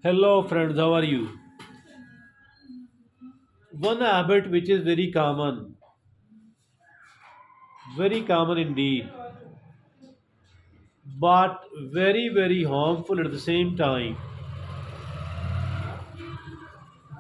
Hello, friends, how are you? One habit which is very common indeed, but very, very harmful at the same time.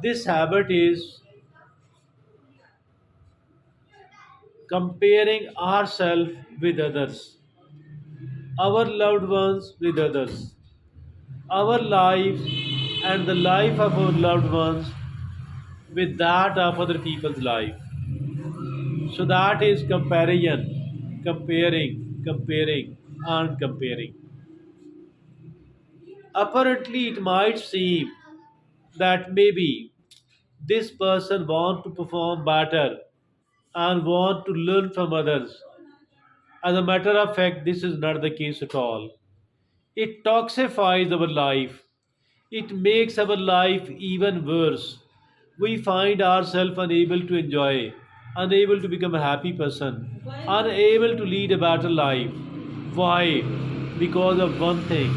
This habit is comparing ourselves with others, our loved ones with others, our lives and the life of our loved ones with that of other people's life. So that is comparison, comparing, and comparing. Apparently, it might seem that maybe this person want to perform better and want to learn from others. As a matter of fact, this is not the case at all. It toxifies our life. It makes our life even worse. We find ourselves unable to enjoy, unable to become a happy person, unable to lead a better life. Why? Because of one thing,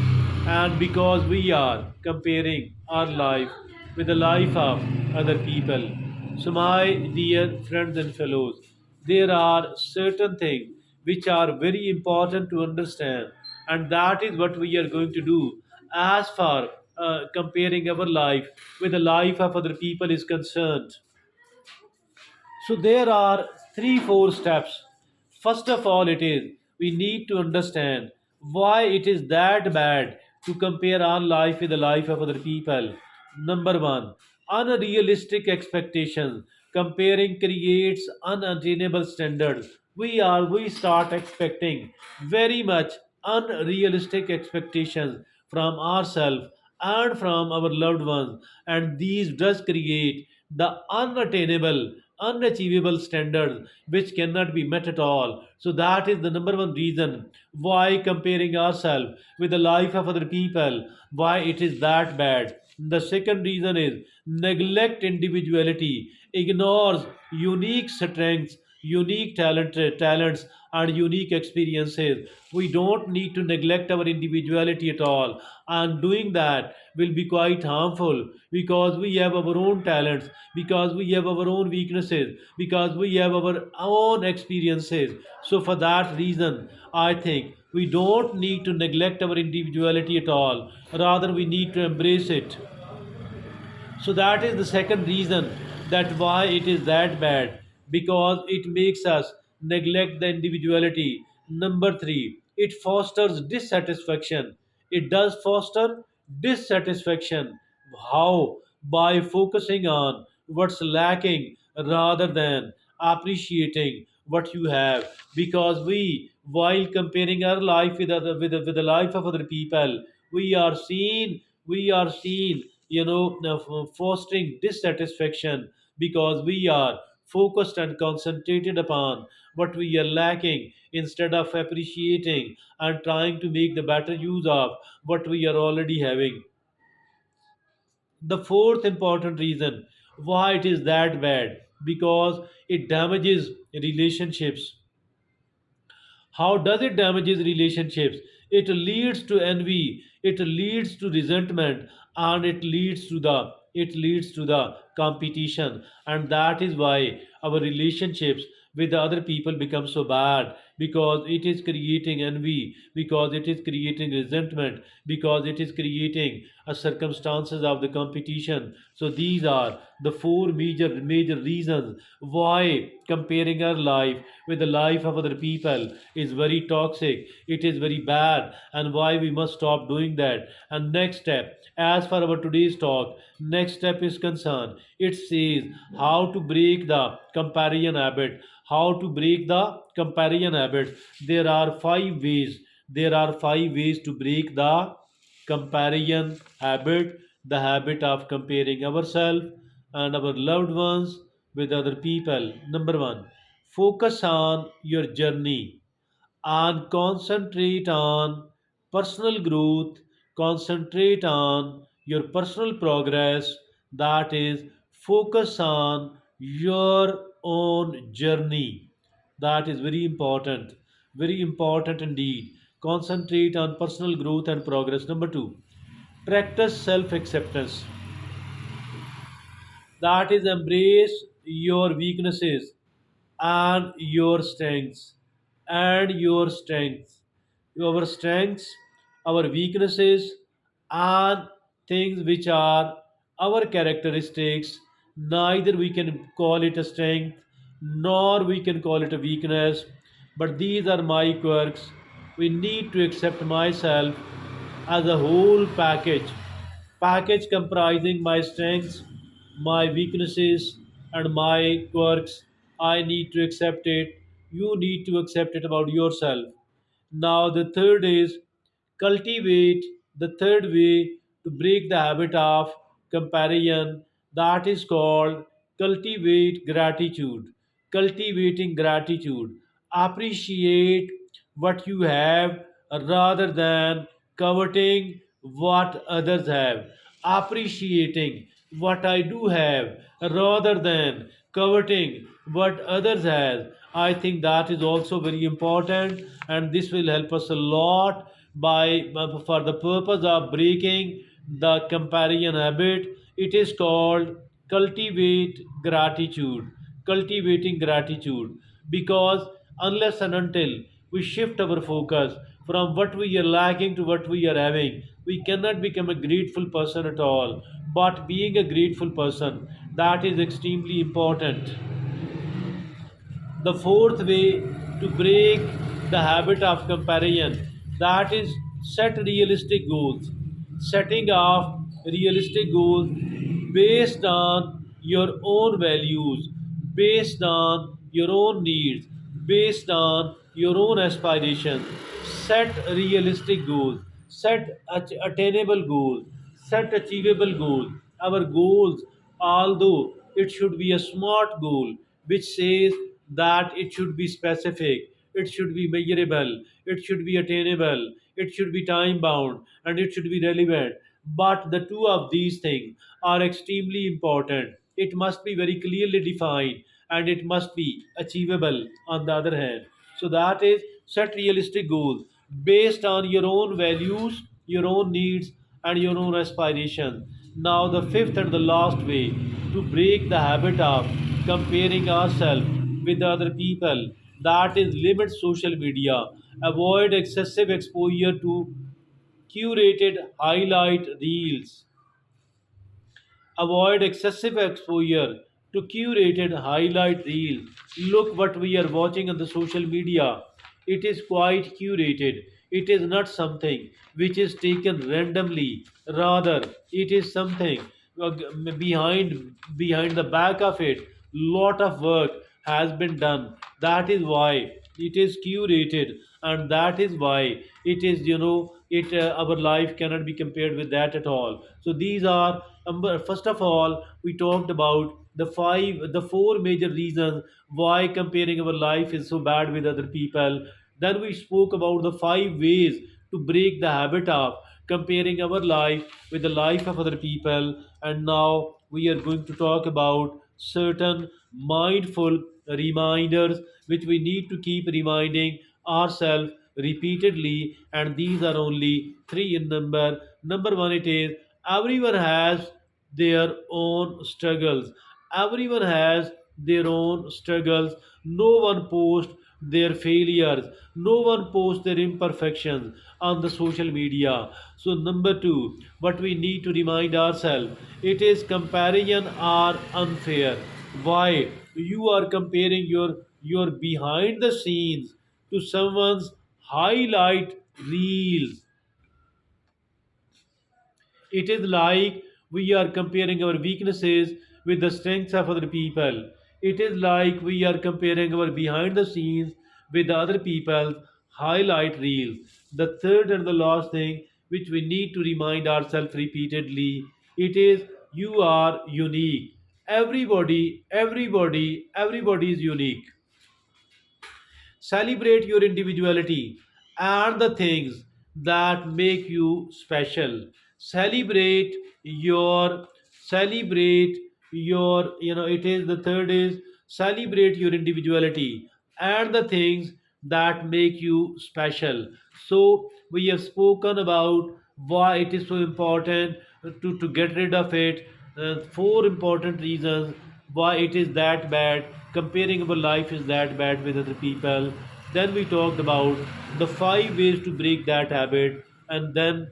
and because we are comparing our life with the life of other people. So, my dear friends and fellows, there are certain things which are very important to understand, and that is what we are going to do as far comparing our life with the life of other people is concerned. So there are three, four steps. First of all, it is we need to understand why it is that bad to compare our life with the life of other people. Number one, unrealistic expectations. Comparing creates unattainable standards. We start expecting very much unrealistic expectations from ourselves and from our loved ones, and these does create the unattainable, unachievable standards which cannot be met at all. So that is the number one reason why comparing ourselves with the life of other people, why it is that bad. The second reason is neglect individuality, ignores unique strengths, unique talents, and unique experiences. We don't need to neglect our individuality at all, and doing that will be quite harmful because we have our own talents, because we have our own weaknesses, because we have our own experiences. So, for that reason, I think we don't need to neglect our individuality at all, rather, we need to embrace it. So that is the second reason that why it is that bad, because it makes us neglect the individuality. Number 3, it fosters dissatisfaction. It does foster dissatisfaction. How? By focusing on what's lacking rather than appreciating what you have. Because we, while comparing our life with with the life of other people, we are seen fostering dissatisfaction because we are focused and concentrated upon what we are lacking instead of appreciating and trying to make the better use of what we are already having. The fourth important reason why it is that bad, because it damages relationships. How does it damages relationships? It leads to envy, it leads to resentment, and it leads to the competition, and that is why our relationships with the other people become so bad, because it is creating envy, because it is creating resentment, because it is creating a circumstances of the competition. So these are the four major reasons why comparing our life with the life of other people is very toxic, it is very bad, and why we must stop doing that. And next step, as for our today's talk, next step is concerned, it says how to break the comparison habit. How to break the comparison habit? There are 5 ways to break the comparison habit, the habit of comparing ourselves and our loved ones with other people. Number 1, focus on your journey and concentrate on personal growth, concentrate on your personal progress. That is, focus on your own journey. That is very important indeed. Concentrate on personal growth and progress. Number 2, Practice self acceptance, that is, embrace your weaknesses and your strengths, and your strengths, our strengths, our weaknesses, and things which are our characteristics. Neither we can call it a strength nor we can call it a weakness, but these are my quirks. We need to accept myself as a whole package comprising my strengths, my weaknesses, and my quirks. I need to accept it. You need to accept it about yourself. Now, the third is cultivate the third way to break the habit of comparison, that is called cultivate gratitude. Cultivating gratitude. Appreciate what you have rather than coveting what others have. Appreciating what I do have rather than coveting what others have. I think that is also very important, and this will help us a lot by for the purpose of breaking the comparison habit. It is called cultivate gratitude. Cultivating gratitude, because unless and until we shift our focus from what we are lacking to what we are having, we cannot become a grateful person at all. But being a grateful person, that is extremely important. The fourth way to break the habit of comparison, that is set realistic goals. Setting of realistic goals based on your own values, based on your own needs, based on your own aspirations. Set realistic goals, set attainable goals, set achievable goals. Our goals, although it should be a smart goal, which says that it should be specific, it should be measurable, it should be attainable, it should be time bound, and it should be relevant. But the two of these things are extremely important. It must be very clearly defined and it must be achievable on the other hand. So, that is set realistic goals based on your own values, your own needs, and your own aspirations. Now, the fifth and the last way to break the habit of comparing ourselves with other people, that is limit social media. Avoid excessive exposure to curated highlight reels. Avoid excessive exposure to curated highlight reels. Look what we are watching on the social media. It is quite curated. It is not something which is taken randomly. Rather, it is something behind the back of it. Lot of work has been done. That is why it is curated, and that is why it is, it our life cannot be compared with that at all. So these are, first of all, we talked about the four major reasons why comparing our life is so bad with other people. Then we spoke about the five ways to break the habit of comparing our life with the life of other people. And now we are going to talk about certain mindful reminders which we need to keep reminding ourselves repeatedly, and these are only three in number. Number one, it is everyone has their own struggles. Everyone has their own struggles. No one posts their failures. No one posts their imperfections on the social media. So, number two, what we need to remind ourselves, it is comparison are unfair. Why? You are comparing your behind the scenes to someone's highlight reels. It is like we are comparing our weaknesses with the strengths of other people. It is like we are comparing our behind the scenes with the other people's highlight reels. The third and the last thing which we need to remind ourselves repeatedly, it is you are unique. Everybody is unique. Celebrate your individuality and the things that make you special. Celebrate your celebrate your it is the third is celebrate your individuality and the things that make you special. So we have spoken about why it is so important to get rid of it. Four important reasons why it is that bad, comparing our life is that bad with other people. Then we talked about the five ways to break that habit, and then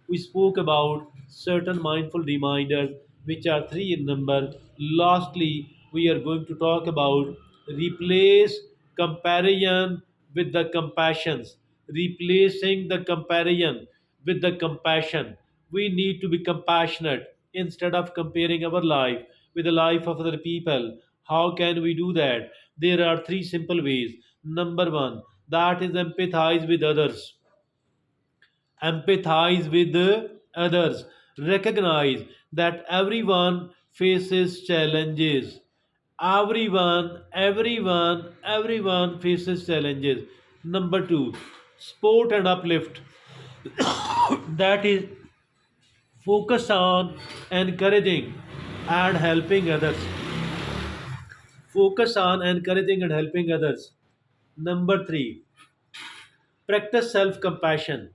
we spoke about certain mindful reminders, which are three in number. Lastly, we are going to talk about replace comparison with the compassions, replacing the comparison with the compassion. We need to be compassionate instead of comparing our life with the life of other people. How can we do that? There are three simple ways. Number one, that is empathize with others. Empathize with the others. Recognize that everyone faces challenges. Everyone faces challenges. Number two, support and uplift. That is, focus on encouraging and helping others. Focus on encouraging and helping others. Number three, practice self compassion.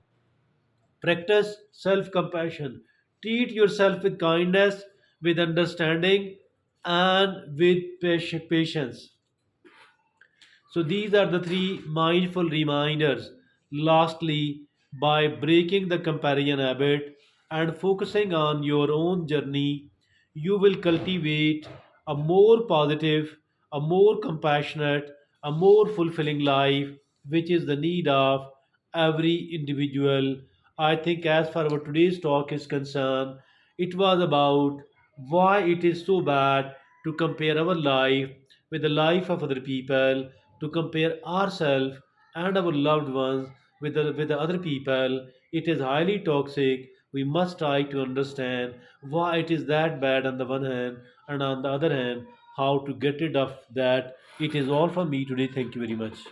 Practice self compassion. Treat yourself with kindness, with understanding, and with patience. So these are the three mindful reminders. Lastly, by breaking the comparison habit and focusing on your own journey, you will cultivate a more positive, a more compassionate, a more fulfilling life, which is the need of every individual. I think, as far as our today's talk is concerned, it was about why it is so bad to compare our life with the life of other people, to compare ourselves and our loved ones with the other people. It is highly toxic. We must try to understand why it is that bad on the one hand, and on the other hand, how to get rid of that. It is all from me today. Thank you very much.